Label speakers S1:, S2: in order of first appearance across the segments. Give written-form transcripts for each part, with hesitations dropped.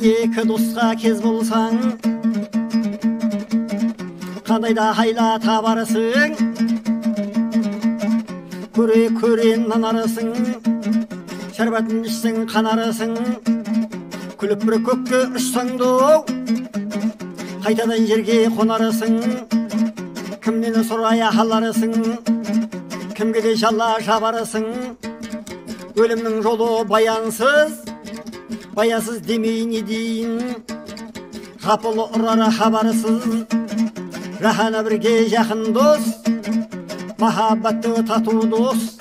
S1: екі досқа кез болсаң, қандай да хайла табарысың, көре нанарысың, шәрбатын ішсің қанарысың, күліп бір көкке ұшсаң доу, қайтадан жерге қонарысың, кімнен сұрая халарысың, кімге де жала жабарысың. Өлімнің жолы баянсыз, баясыз демей не дейін, ғапыл ұрары хабарсыз, жаһаны бірге жақын дос, махаббатты тату дос,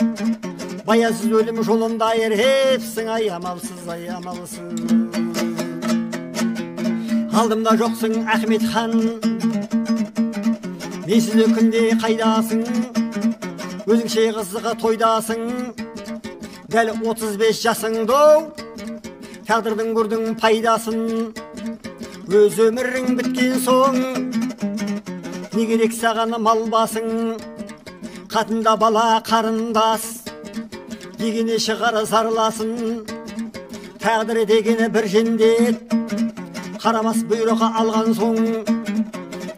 S1: баясыз өлім жолында ерепсің, ай амалсыз, ай амалсыз. Алдымда жоқсың Ахмет хан, менсіз күнде қайдасың, өзіңше қызығы тойдасың, дәл 35 жасың доу, тағдырдың көрдің пайдасын, өз өмірің біткен соң, не керек саған мал басың, қатында бала қарындас, дегені шығар зарласын, тағдыры дегені бір жендет, қарамас бұйрығы алған соң,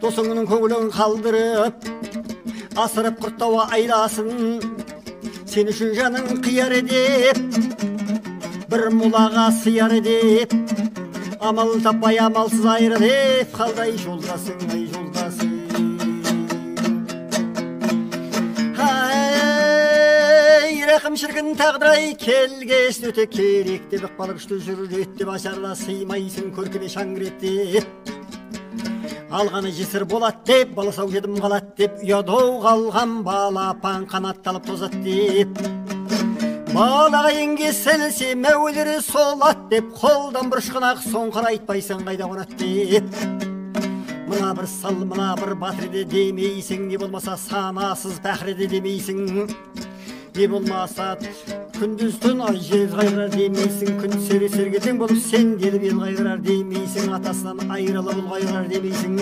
S1: досыңның көңілін қалдырып, асырып құрттауға айдасын, сен үшін жаның қияр деп, бір мұлаға сияр деп, амал таппай амалсыз айыр деп, қалдай жолдасың, ай жолдасың. Ай, рақым шіркін тағдырай, келгес өте керек деп, ықпалы күшті жүрет деп, ашарла сыймайсың көркіне шаңғырет деп, алғаны жесір болат деп, баласау жетім қалат деп, ұядау қалған балапан қанатталып тозат деп, балаға еңгесілсе мәуелері солат деп, қолдан бір ұшқынақ соңқыр айтпайсың қайда қонат деп, мына бір сал, мына бір батырды демейсің, не болмаса санасыз пәхірді демейсің, не болмаса күндіз түн ай жез қайғырар демейсің, күн сергеден болып сен деді бел қайғырар демейсің, атасынан айырылып ұл қайғырар демейсің,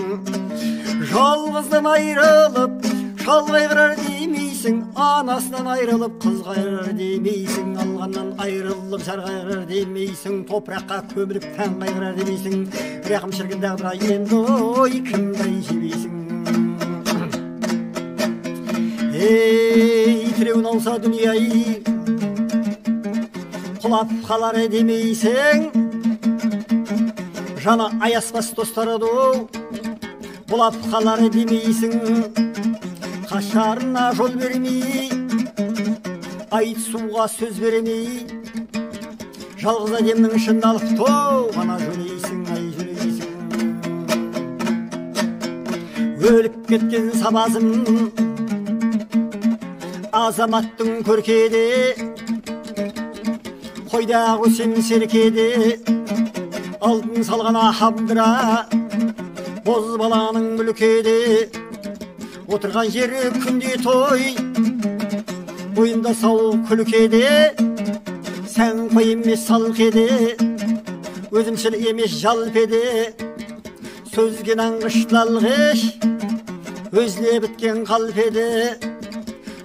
S1: жалғыздан айырылып шал қайғырар демейсің, анасынан айырылып қыз қайғырар демейсің, алғаннан айырылып жар қайғырар демейсің, топыраққа көміліп тән қайғырар демейсің, рақым шіркін тағдырға енді ой кімді жебейсің. Ей, тіреуін алса дүние-ай, құлап қалар демейсің, жаны аяспас достарды бұлап қалар демейсің, қашарына жол бермей, айтысуға сөз бермей, жалғыз әдемнің шындалып тоғана жөнейсің, ай жөнейсің. Өліп кеткен сабазым азаматтың көркеде, қойдағы өсем серкеде, алтын салғана хамдыра, боз баланың мүлкеде, отырған жері күнде той, бойында сау күлкеде, сән қой емес салқеде, өзімшіл емес жалпеде, сөзген аңғышталғыш, өзіне біткен қалпеде,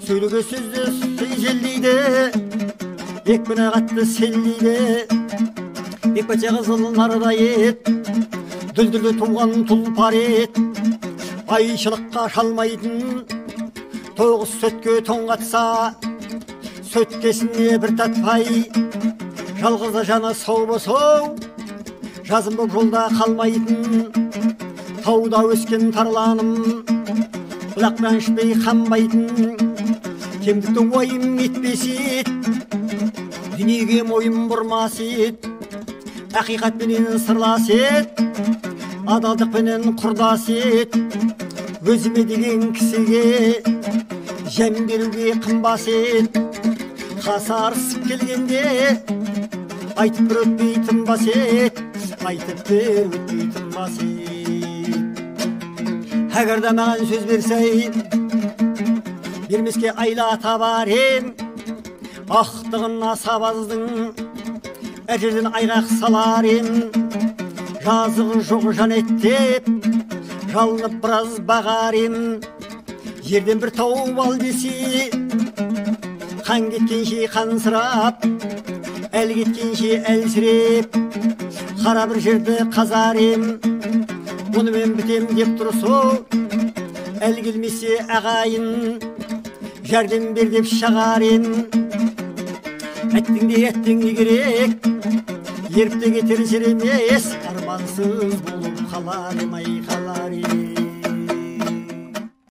S1: сөйлеге сөзді желдейді, екпіні қатты селдейді, екпәте қызыл нардай ет, дүлдүлді туған тұлпар ет, айшылыққа шалмайтын, тоғыз сөтке тоңғатса, сөткесіне бір татпай, жалғызы жаны сау босау, жазым бұл жолда қалмайтын, тауда өскен тарланым, бұлақпен ішпей қанбайтын, кемдікті ойым етпес ет, дүниеге мойын бұрмас ет, ақиқатпенен сырлас ет, адалдықпенен құрдас ет, өзіме деген кісіге жем беруге қымбас ет, қасарысып келгенде айтып бір өтпей тынбас ет, айтып бір өтпей тынбас ет. Әгерде маған сөз берсей, бермеске айла табар ем, ақтығына сабаздың әжерден айғақ салар ем, жазығы жоқ жан еттеп, жалынып біраз бағар ем, жерден бір тауып ал десе, қан кеткенше қансырап, әл кеткенше әлсіреп, қара бір жерді қазарем, мұнымен бітем деп тұрсо, әл келмесе ағайын, жәрдем бер деп шағарен. Әттіңде керек, еріпте кетер жер емес, армансыз болып қаларым, ай қаларым.